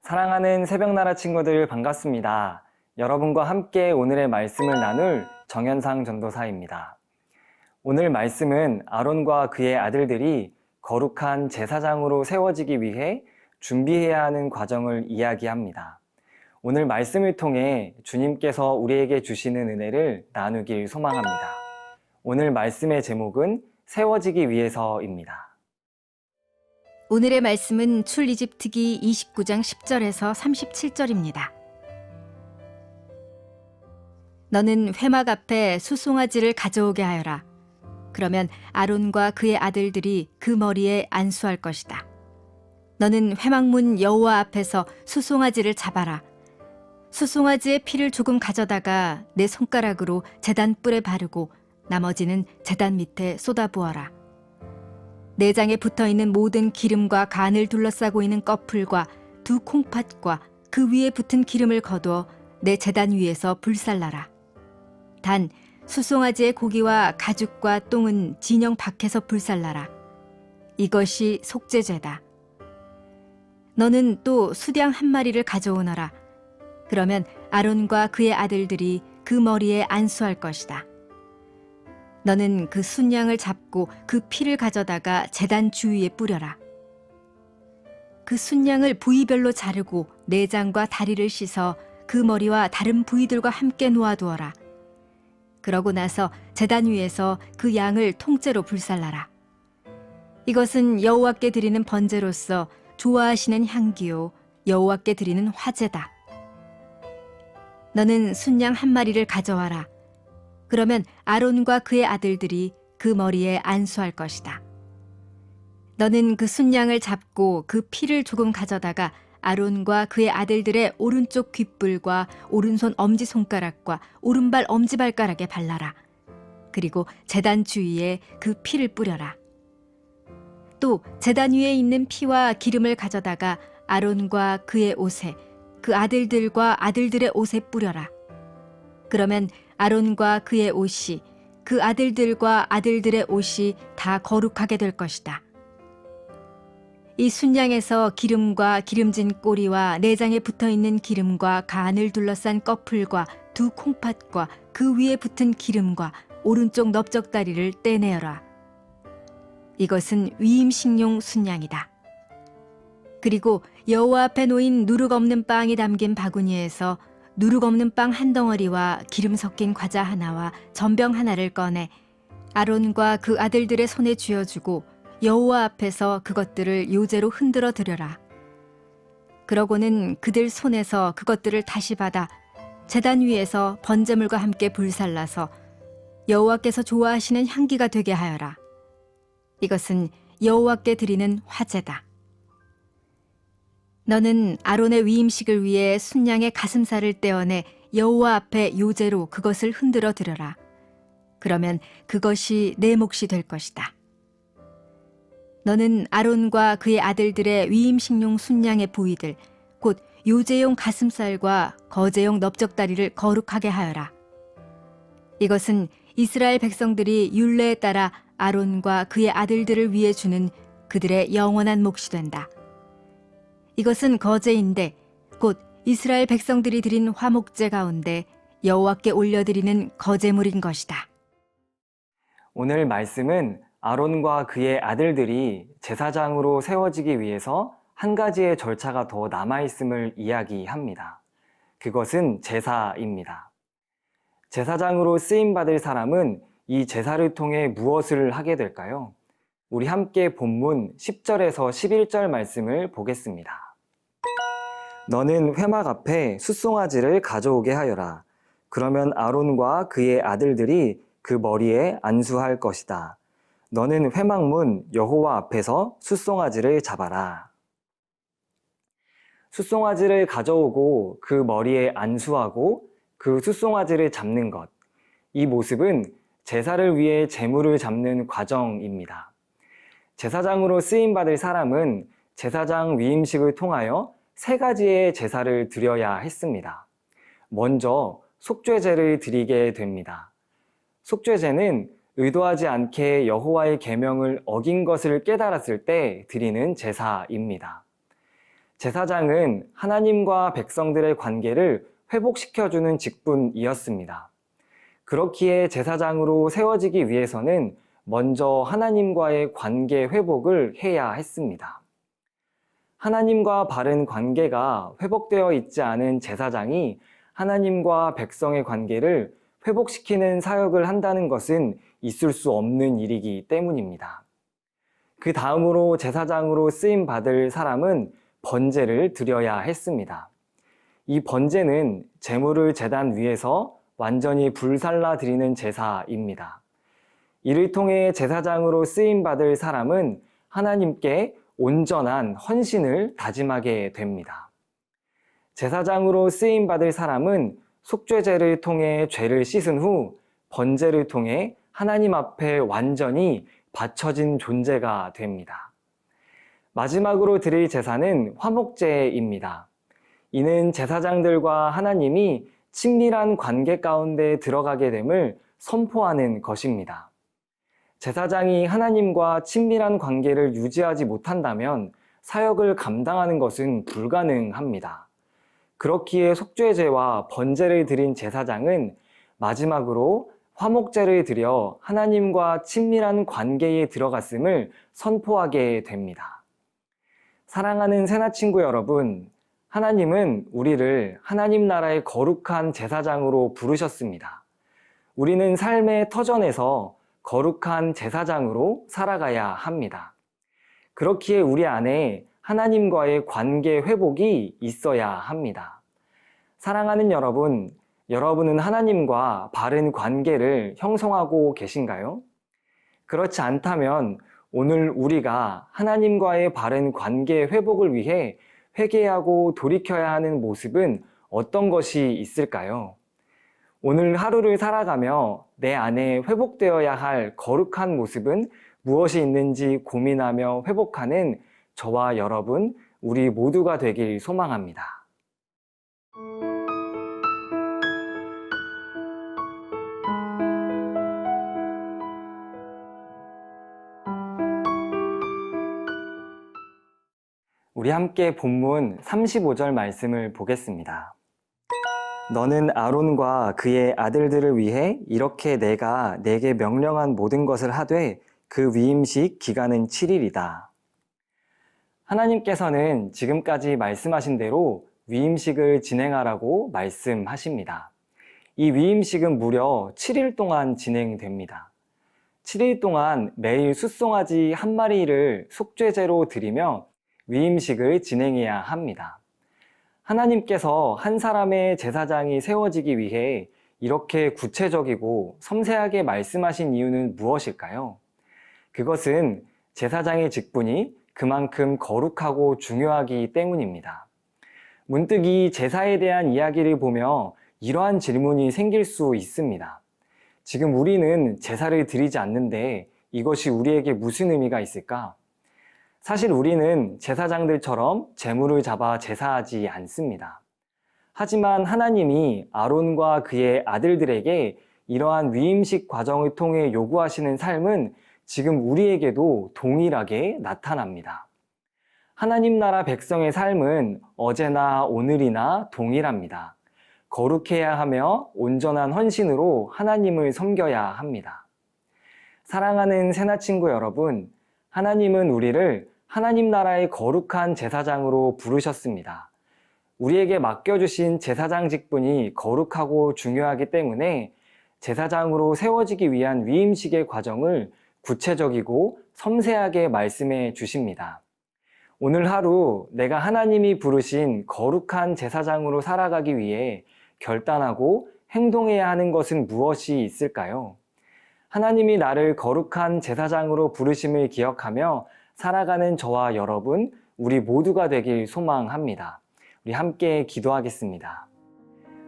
사랑하는 새벽나라 친구들 반갑습니다. 여러분과 함께 오늘의 말씀을 나눌 정현상 전도사입니다. 오늘 말씀은 아론과 그의 아들들이 거룩한 제사장으로 세워지기 위해 준비해야 하는 과정을 이야기합니다. 오늘 말씀을 통해 주님께서 우리에게 주시는 은혜를 나누길 소망합니다. 오늘 말씀의 제목은 세워지기 위해서입니다. 오늘의 말씀은 출애굽기 29장 10절에서 37절입니다. 너는 회막 앞에 수송아지를 가져오게 하여라. 그러면 아론과 그의 아들들이 그 머리에 안수할 것이다. 너는 회막문 여호와 앞에서 수송아지를 잡아라. 수송아지의 피를 조금 가져다가 내 손가락으로 제단 뿔에 바르고 나머지는 제단 밑에 쏟아부어라. 내장에 붙어있는 모든 기름과 간을 둘러싸고 있는 꺼풀과 두 콩팥과 그 위에 붙은 기름을 거두어 내 제단 위에서 불살라라. 단 수송아지의 고기와 가죽과 똥은 진영 밖에서 불살라라. 이것이 속죄죄다. 너는 또 수량 한 마리를 가져오너라. 그러면 아론과 그의 아들들이 그 머리에 안수할 것이다. 너는 그 순양을 잡고 그 피를 가져다가 제단 주위에 뿌려라. 그 순양을 부위별로 자르고 내장과 다리를 씻어 그 머리와 다른 부위들과 함께 놓아두어라. 그러고 나서 제단 위에서 그 양을 통째로 불살라라. 이것은 여호와께 드리는 번제로서 좋아하시는 향기요 여호와께 드리는 화제다. 너는 순양 한 마리를 가져와라. 그러면 아론과 그의 아들들이 그 머리에 안수할 것이다. 너는 그 순양을 잡고 그 피를 조금 가져다가 아론과 그의 아들들의 오른쪽 귓불과 오른손 엄지손가락과 오른발 엄지발가락에 발라라. 그리고 제단 주위에 그 피를 뿌려라. 또 제단 위에 있는 피와 기름을 가져다가 아론과 그의 옷에 그 아들들과 아들들의 옷에 뿌려라. 그러면 아론과 그의 옷이 그 아들들과 아들들의 옷이 다 거룩하게 될 것이다. 이 순양에서 기름과 기름진 꼬리와 내장에 붙어있는 기름과 간을 둘러싼 꺼풀과 두 콩팥과 그 위에 붙은 기름과 오른쪽 넓적다리를 떼내어라. 이것은 위임식용 순양이다. 그리고 여호와 앞에 놓인 누룩 없는 빵이 담긴 바구니에서 누룩 없는 빵 한 덩어리와 기름 섞인 과자 하나와 전병 하나를 꺼내 아론과 그 아들들의 손에 쥐어주고 여호와 앞에서 그것들을 요제로 흔들어 드려라. 그러고는 그들 손에서 그것들을 다시 받아 제단 위에서 번제물과 함께 불살라서 여호와께서 좋아하시는 향기가 되게 하여라. 이것은 여호와께 드리는 화제다. 너는 아론의 위임식을 위해 순양의 가슴살을 떼어내 여호와 앞에 요제로 그것을 흔들어 드려라. 그러면 그것이 내 몫이 될 것이다. 너는 아론과 그의 아들들의 위임식용 순양의 부위들, 곧 요제용 가슴살과 거제용 넓적다리를 거룩하게 하여라. 이것은 이스라엘 백성들이 율례에 따라 아론과 그의 아들들을 위해 주는 그들의 영원한 몫이 된다. 이것은 거제인데 곧 이스라엘 백성들이 드린 화목제 가운데 여호와께 올려드리는 거제물인 것이다. 오늘 말씀은 아론과 그의 아들들이 제사장으로 세워지기 위해서 한 가지의 절차가 더 남아있음을 이야기합니다. 그것은 제사입니다. 제사장으로 쓰임받을 사람은 이 제사를 통해 무엇을 하게 될까요? 우리 함께 본문 10절에서 11절 말씀을 보겠습니다. 너는 회막 앞에 숫송아지를 가져오게 하여라. 그러면 아론과 그의 아들들이 그 머리에 안수할 것이다. 너는 회막문 여호와 앞에서 숫송아지를 잡아라. 숫송아지를 가져오고 그 머리에 안수하고 그 숫송아지를 잡는 것. 이 모습은 제사를 위해 제물을 잡는 과정입니다. 제사장으로 쓰임받을 사람은 제사장 위임식을 통하여 세 가지의 제사를 드려야 했습니다. 먼저 속죄제를 드리게 됩니다. 속죄제는 의도하지 않게 여호와의 계명을 어긴 것을 깨달았을 때 드리는 제사입니다. 제사장은 하나님과 백성들의 관계를 회복시켜주는 직분이었습니다. 그렇기에 제사장으로 세워지기 위해서는 먼저 하나님과의 관계 회복을 해야 했습니다. 하나님과 바른 관계가 회복되어 있지 않은 제사장이 하나님과 백성의 관계를 회복시키는 사역을 한다는 것은 있을 수 없는 일이기 때문입니다. 그 다음으로 제사장으로 쓰임 받을 사람은 번제를 드려야 했습니다. 이 번제는 제물을 제단 위에서 완전히 불살라 드리는 제사입니다. 이를 통해 제사장으로 쓰임 받을 사람은 하나님께 온전한 헌신을 다짐하게 됩니다. 제사장으로 쓰임 받을 사람은 속죄제를 통해 죄를 씻은 후 번제를 통해 하나님 앞에 완전히 바쳐진 존재가 됩니다. 마지막으로 드릴 제사는 화목제입니다. 이는 제사장들과 하나님이 친밀한 관계 가운데 들어가게 됨을 선포하는 것입니다. 제사장이 하나님과 친밀한 관계를 유지하지 못한다면 사역을 감당하는 것은 불가능합니다. 그렇기에 속죄제와 번제를 드린 제사장은 마지막으로 화목제를 드려 하나님과 친밀한 관계에 들어갔음을 선포하게 됩니다. 사랑하는 새나친구 여러분, 하나님은 우리를 하나님 나라의 거룩한 제사장으로 부르셨습니다. 우리는 삶의 터전에서 거룩한 제사장으로 살아가야 합니다. 그렇기에 우리 안에 하나님과의 관계 회복이 있어야 합니다. 사랑하는 여러분, 여러분은 하나님과 바른 관계를 형성하고 계신가요? 그렇지 않다면 오늘 우리가 하나님과의 바른 관계 회복을 위해 회개하고 돌이켜야 하는 모습은 어떤 것이 있을까요? 오늘 하루를 살아가며 내 안에 회복되어야 할 거룩한 모습은 무엇이 있는지 고민하며 회복하는 저와 여러분, 우리 모두가 되길 소망합니다. 우리 함께 본문 35절 말씀을 보겠습니다. 너는 아론과 그의 아들들을 위해 이렇게 내가 내게 명령한 모든 것을 하되 그 위임식 기간은 7일이다. 하나님께서는 지금까지 말씀하신 대로 위임식을 진행하라고 말씀하십니다. 이 위임식은 무려 7일 동안 진행됩니다. 7일 동안 매일 숫송아지 한 마리를 속죄제로 드리며 위임식을 진행해야 합니다. 하나님께서 한 사람의 제사장이 세워지기 위해 이렇게 구체적이고 섬세하게 말씀하신 이유는 무엇일까요? 그것은 제사장의 직분이 그만큼 거룩하고 중요하기 때문입니다. 문득 이 제사에 대한 이야기를 보며 이러한 질문이 생길 수 있습니다. 지금 우리는 제사를 드리지 않는데 이것이 우리에게 무슨 의미가 있을까? 사실 우리는 제사장들처럼 제물을 잡아 제사하지 않습니다. 하지만 하나님이 아론과 그의 아들들에게 이러한 위임식 과정을 통해 요구하시는 삶은 지금 우리에게도 동일하게 나타납니다. 하나님 나라 백성의 삶은 어제나 오늘이나 동일합니다. 거룩해야 하며 온전한 헌신으로 하나님을 섬겨야 합니다. 사랑하는 새나친구 여러분, 하나님은 우리를 하나님 나라의 거룩한 제사장으로 부르셨습니다. 우리에게 맡겨주신 제사장 직분이 거룩하고 중요하기 때문에 제사장으로 세워지기 위한 위임식의 과정을 구체적이고 섬세하게 말씀해 주십니다. 오늘 하루 내가 하나님이 부르신 거룩한 제사장으로 살아가기 위해 결단하고 행동해야 하는 것은 무엇이 있을까요? 하나님이 나를 거룩한 제사장으로 부르심을 기억하며 살아가는 저와 여러분, 우리 모두가 되길 소망합니다. 우리 함께 기도하겠습니다.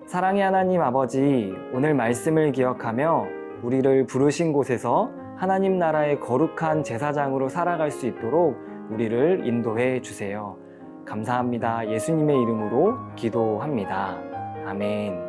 사랑의 하나님 아버지, 오늘 말씀을 기억하며 우리를 부르신 곳에서 하나님 나라의 거룩한 제사장으로 살아갈 수 있도록 우리를 인도해 주세요. 감사합니다. 예수님의 이름으로 기도합니다. 아멘.